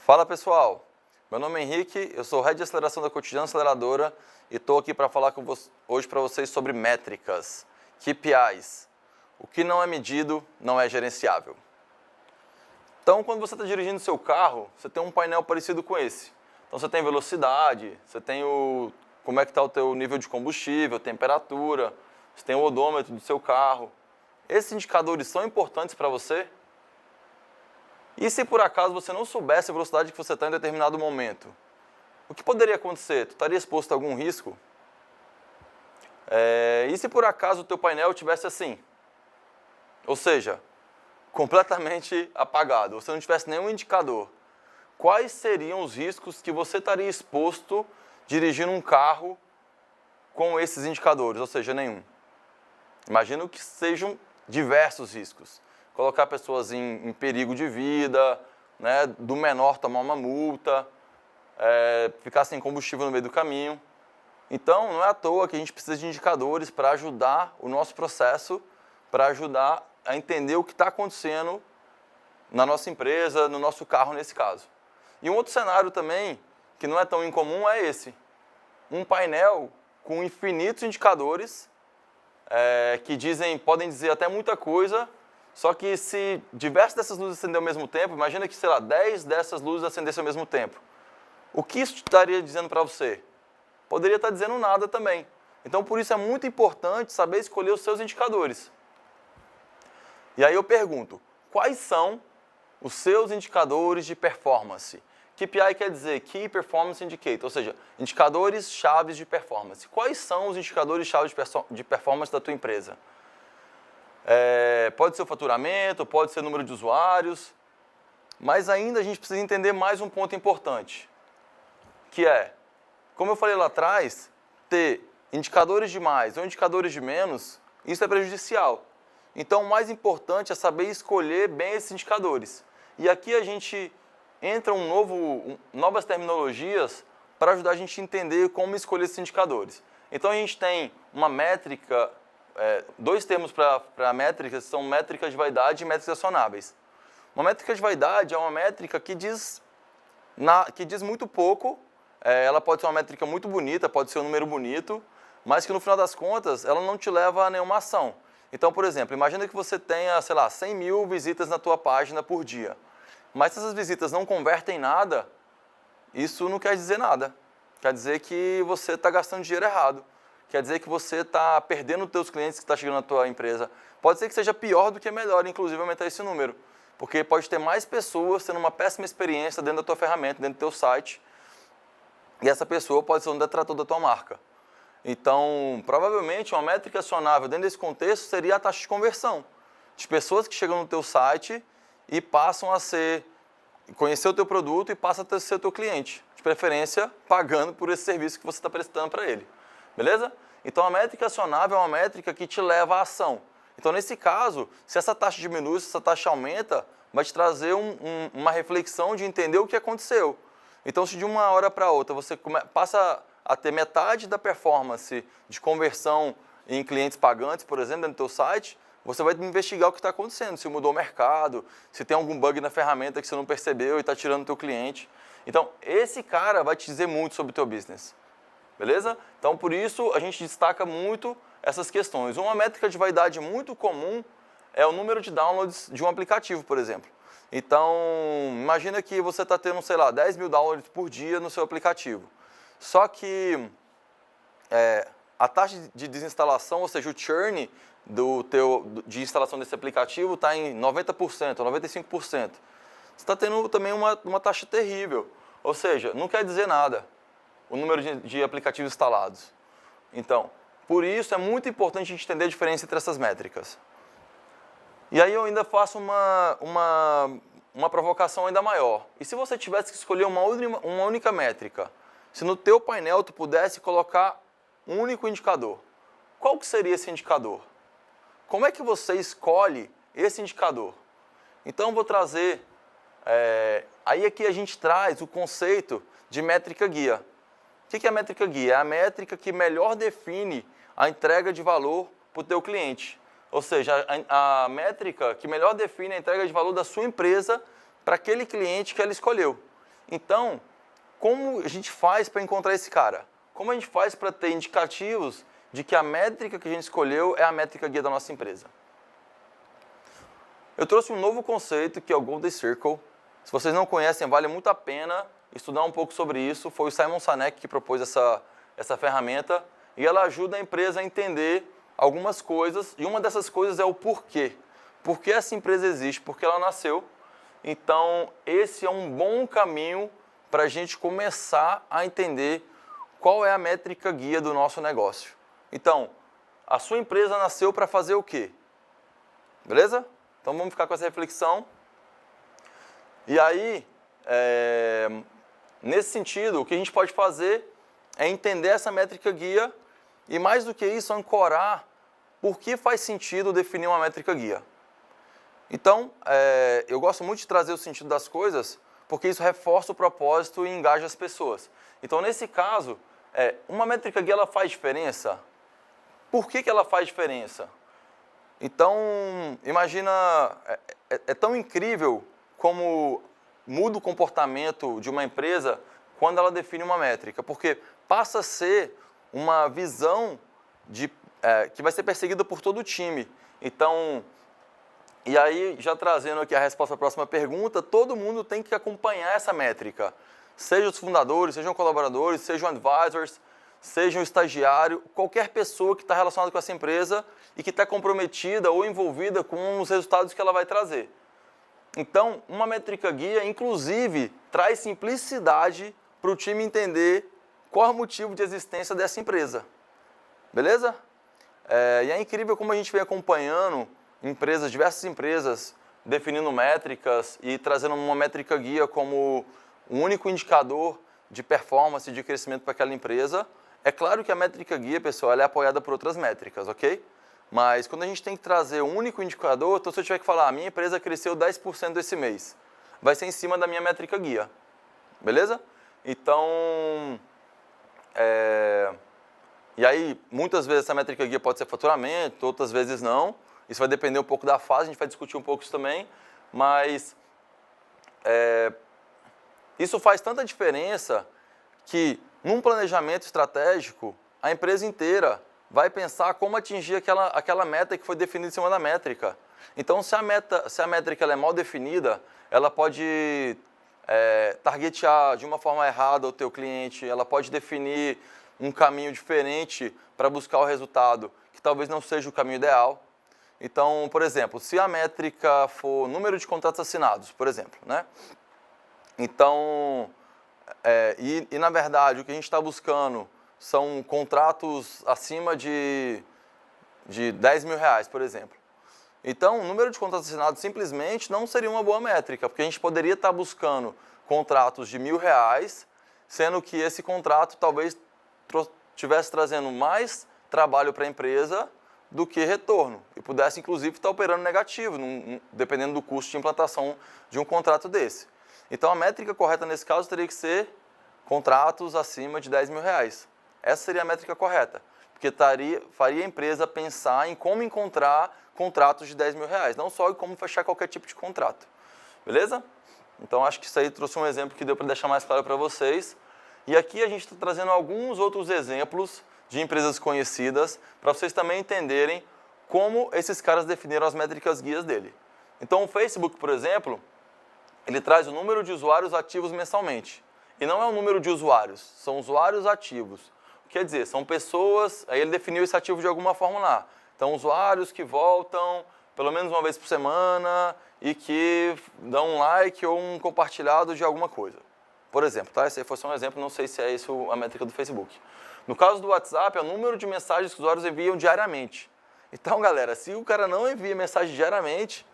Fala pessoal, meu nome é Henrique, eu sou Head de Aceleração da Cotidiano Aceleradora e estou aqui para falar hoje para vocês sobre métricas, KPIs. O que não é medido não é gerenciável. Então, quando você está dirigindo seu carro, você tem um painel parecido com esse. Então, você tem velocidade, você tem como é que está o teu nível de combustível, temperatura, você tem o odômetro do seu carro. Esses indicadores são importantes para você? E se por acaso você não soubesse a velocidade que você está em determinado momento? O que poderia acontecer? Tu estaria exposto a algum risco? E se por acaso o teu painel tivesse assim? Ou seja, completamente apagado, você não tivesse nenhum indicador. Quais seriam os riscos que você estaria exposto dirigindo um carro com esses indicadores, ou seja, nenhum? Imagino que sejam diversos riscos. Colocar pessoas em perigo de vida, né, do menor tomar uma multa, ficar sem combustível no meio do caminho. Então, não é à toa que a gente precisa de indicadores para ajudar o nosso processo, para ajudar a entender o que está acontecendo na nossa empresa, no nosso carro nesse caso. E um outro cenário também, que não é tão incomum, é esse. Um painel com infinitos indicadores que podem dizer até muita coisa, só que se diversas dessas luzes acenderem ao mesmo tempo, imagina que, sei lá, 10 dessas luzes acendessem ao mesmo tempo. O que isso estaria dizendo para você? Poderia estar dizendo nada também. Então, por isso é muito importante saber escolher os seus indicadores. E aí eu pergunto, quais são os seus indicadores de performance? KPI quer dizer Key Performance Indicator, ou seja, indicadores chaves de performance. Quais são os indicadores chaves de performance da tua empresa? Pode ser o faturamento, pode ser o número de usuários, mas ainda a gente precisa entender mais um ponto importante, que é, como eu falei lá atrás, ter indicadores de mais ou indicadores de menos, isso é prejudicial. Então, o mais importante é saber escolher bem esses indicadores. E aqui a gente entra novas terminologias para ajudar a gente a entender como escolher esses indicadores. Então, a gente tem uma métrica, dois termos para métricas, são métricas de vaidade e métricas acionáveis. Uma métrica de vaidade é uma métrica que diz muito pouco, ela pode ser uma métrica muito bonita, pode ser um número bonito, mas que no final das contas ela não te leva a nenhuma ação. Então, por exemplo, imagina que você tenha, sei lá, 100 mil visitas na tua página por dia. Mas se essas visitas não convertem em nada, isso não quer dizer nada. Quer dizer que você está gastando dinheiro errado. Quer dizer que você está perdendo os teus clientes que estão chegando na tua empresa. Pode ser que seja pior do que melhor, inclusive, aumentar esse número. Porque pode ter mais pessoas tendo uma péssima experiência dentro da tua ferramenta, dentro do teu site. E essa pessoa pode ser um detrator da tua marca. Então, provavelmente, uma métrica acionável dentro desse contexto seria a taxa de conversão. De pessoas que chegam no teu site e passam a conhecer o teu produto e passam a ser o teu cliente. De preferência, pagando por esse serviço que você está prestando para ele. Beleza? Então, a métrica acionável é uma métrica que te leva à ação. Então, nesse caso, se essa taxa diminui, se essa taxa aumenta, vai te trazer uma reflexão de entender o que aconteceu. Então, se de uma hora para outra você passa a ter metade da performance de conversão em clientes pagantes, por exemplo, dentro do teu site, você vai investigar o que está acontecendo, se mudou o mercado, se tem algum bug na ferramenta que você não percebeu e está tirando o teu cliente. Então, esse cara vai te dizer muito sobre o teu business. Beleza? Então, por isso, a gente destaca muito essas questões. Uma métrica de vaidade muito comum é o número de downloads de um aplicativo, por exemplo. Então, imagina que você está tendo, sei lá, 10 mil downloads por dia no seu aplicativo. Só que a taxa de desinstalação, ou seja, o churn de instalação desse aplicativo está em 90%, 95%. Você está tendo também uma taxa terrível. Ou seja, não quer dizer nada o número de aplicativos instalados. Então, por isso é muito importante a gente entender a diferença entre essas métricas. E aí eu ainda faço uma provocação ainda maior. E se você tivesse que escolher uma única métrica? Se no teu painel tu pudesse colocar um único indicador, qual que seria esse indicador? Como é que você escolhe esse indicador? Então eu vou trazer, aí aqui a gente traz o conceito de métrica guia. O que é a métrica guia? É a métrica que melhor define a entrega de valor para o teu cliente. Ou seja, a métrica que melhor define a entrega de valor da sua empresa para aquele cliente que ela escolheu. Então, como a gente faz para encontrar esse cara? Como a gente faz para ter indicativos de que a métrica que a gente escolheu é a métrica guia da nossa empresa? Eu trouxe um novo conceito que é o Golden Circle. Se vocês não conhecem, vale muito a pena estudar um pouco sobre isso. Foi o Simon Sinek que propôs essa ferramenta e ela ajuda a empresa a entender algumas coisas e uma dessas coisas é o porquê. Por que essa empresa existe? Por que ela nasceu? Então, esse é um bom caminho para a gente começar a entender qual é a métrica guia do nosso negócio. Então, a sua empresa nasceu para fazer o quê? Beleza? Então, vamos ficar com essa reflexão. E aí, nesse sentido, o que a gente pode fazer é entender essa métrica guia e, mais do que isso, ancorar por que faz sentido definir uma métrica guia. Então, eu gosto muito de trazer o sentido das coisas, porque isso reforça o propósito e engaja as pessoas. Então, nesse caso, uma métrica guia ela faz diferença? Por que ela faz diferença? Então, imagina, é tão incrível como muda o comportamento de uma empresa quando ela define uma métrica, porque passa a ser uma visão que vai ser perseguida por todo o time. Então, e aí, já trazendo aqui a resposta à próxima pergunta, todo mundo tem que acompanhar essa métrica. Seja os fundadores, sejam colaboradores, sejam advisors, seja um estagiário, qualquer pessoa que está relacionada com essa empresa e que está comprometida ou envolvida com os resultados que ela vai trazer. Então, uma métrica guia, inclusive, traz simplicidade para o time entender qual é o motivo de existência dessa empresa. Beleza? E é incrível como a gente vem acompanhando diversas empresas, definindo métricas e trazendo uma métrica guia como um único indicador de performance, de crescimento para aquela empresa. É claro que a métrica guia, pessoal, ela é apoiada por outras métricas, ok? Mas quando a gente tem que trazer um único indicador, então se eu tiver que falar, a minha empresa cresceu 10% esse mês, vai ser em cima da minha métrica guia, beleza? Então, e aí, muitas vezes essa métrica guia pode ser faturamento, outras vezes não. Isso vai depender um pouco da fase, a gente vai discutir um pouco isso também, mas isso faz tanta diferença que num planejamento estratégico, a empresa inteira vai pensar como atingir aquela meta que foi definida em cima da métrica. Então, se a métrica ela é mal definida, ela pode targetear de uma forma errada o teu cliente, ela pode definir um caminho diferente para buscar o resultado, que talvez não seja o caminho ideal. Então, por exemplo, se a métrica for número de contratos assinados, por exemplo, né? Então, na verdade, o que a gente está buscando são contratos acima de 10 mil reais, por exemplo. Então, o número de contratos assinados simplesmente não seria uma boa métrica, porque a gente poderia estar buscando contratos de R$1.000, sendo que esse contrato talvez estivesse trazendo mais trabalho para a empresa do que retorno, e pudesse, inclusive, estar operando negativo, dependendo do custo de implantação de um contrato desse. Então, a métrica correta nesse caso teria que ser contratos acima de 10 mil reais. Essa seria a métrica correta, porque faria a empresa pensar em como encontrar contratos de 10 mil reais, não só em como fechar qualquer tipo de contrato. Beleza? Então, acho que isso aí trouxe um exemplo que deu para deixar mais claro para vocês. E aqui a gente está trazendo alguns outros exemplos de empresas conhecidas, para vocês também entenderem como esses caras definiram as métricas guias dele. Então, o Facebook, por exemplo, ele traz o número de usuários ativos mensalmente. E não é o número de usuários, são usuários ativos. Quer dizer, são pessoas, aí ele definiu esse ativo de alguma forma lá. Então, usuários que voltam pelo menos uma vez por semana e que dão um like ou um compartilhado de alguma coisa. Por exemplo, tá? Esse aí foi só um exemplo, não sei se é isso a métrica do Facebook. No caso do WhatsApp, é o número de mensagens que os usuários enviam diariamente. Então, galera, se o cara não envia mensagem diariamente,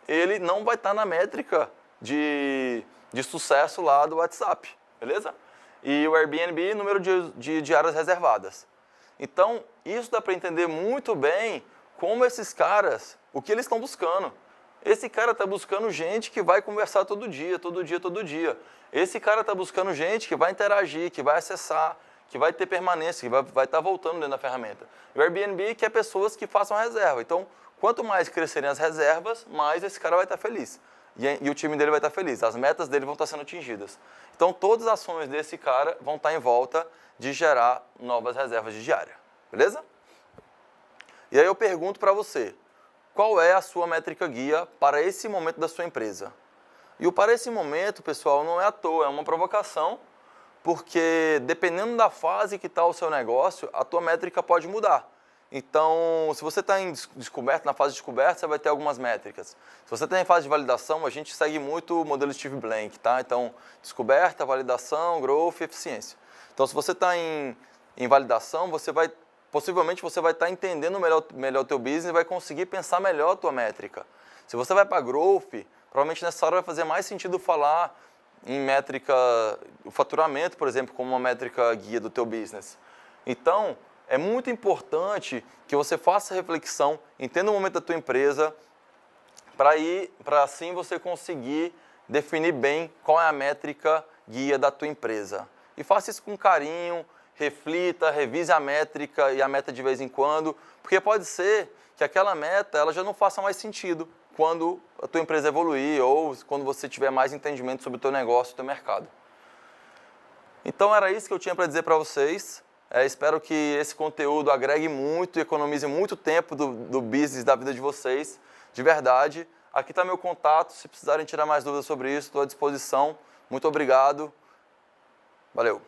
ele não vai estar na métrica de sucesso lá do WhatsApp, beleza? E o Airbnb, número de diárias reservadas. Então, isso dá para entender muito bem como esses caras, o que eles estão buscando. Esse cara está buscando gente que vai conversar todo dia, todo dia, todo dia. Esse cara está buscando gente que vai interagir, que vai acessar, que vai ter permanência, que vai estar voltando dentro da ferramenta. O Airbnb quer pessoas que façam reserva. Então, quanto mais crescerem as reservas, mais esse cara vai estar feliz. e o time dele vai estar feliz, as metas dele vão estar sendo atingidas. Então, todas as ações desse cara vão estar em volta de gerar novas reservas de diária, beleza? E aí eu pergunto para você, qual é a sua métrica guia para esse momento da sua empresa? E o para esse momento, pessoal, não é à toa, é uma provocação, porque dependendo da fase que está o seu negócio, a tua métrica pode mudar. Então, se você está em descoberta, na fase de descoberta, você vai ter algumas métricas. Se você está em fase de validação, a gente segue muito o modelo Steve Blank, tá? Então, descoberta, validação, growth e eficiência. Então, se você está em validação, possivelmente você vai estar entendendo melhor o teu business e vai conseguir pensar melhor a tua métrica. Se você vai para growth, provavelmente nessa hora vai fazer mais sentido falar em métrica, o faturamento, por exemplo, como uma métrica guia do teu business. Então, é muito importante que você faça reflexão, entenda o momento da tua empresa, para assim você conseguir definir bem qual é a métrica guia da tua empresa. E faça isso com carinho, reflita, revise a métrica e a meta de vez em quando, porque pode ser que aquela meta ela já não faça mais sentido quando a tua empresa evoluir ou quando você tiver mais entendimento sobre o teu negócio, o teu mercado. Então era isso que eu tinha para dizer para vocês. Espero que esse conteúdo agregue muito e economize muito tempo do business, da vida de vocês, de verdade. Aqui está meu contato, se precisarem tirar mais dúvidas sobre isso, estou à disposição. Muito obrigado. Valeu.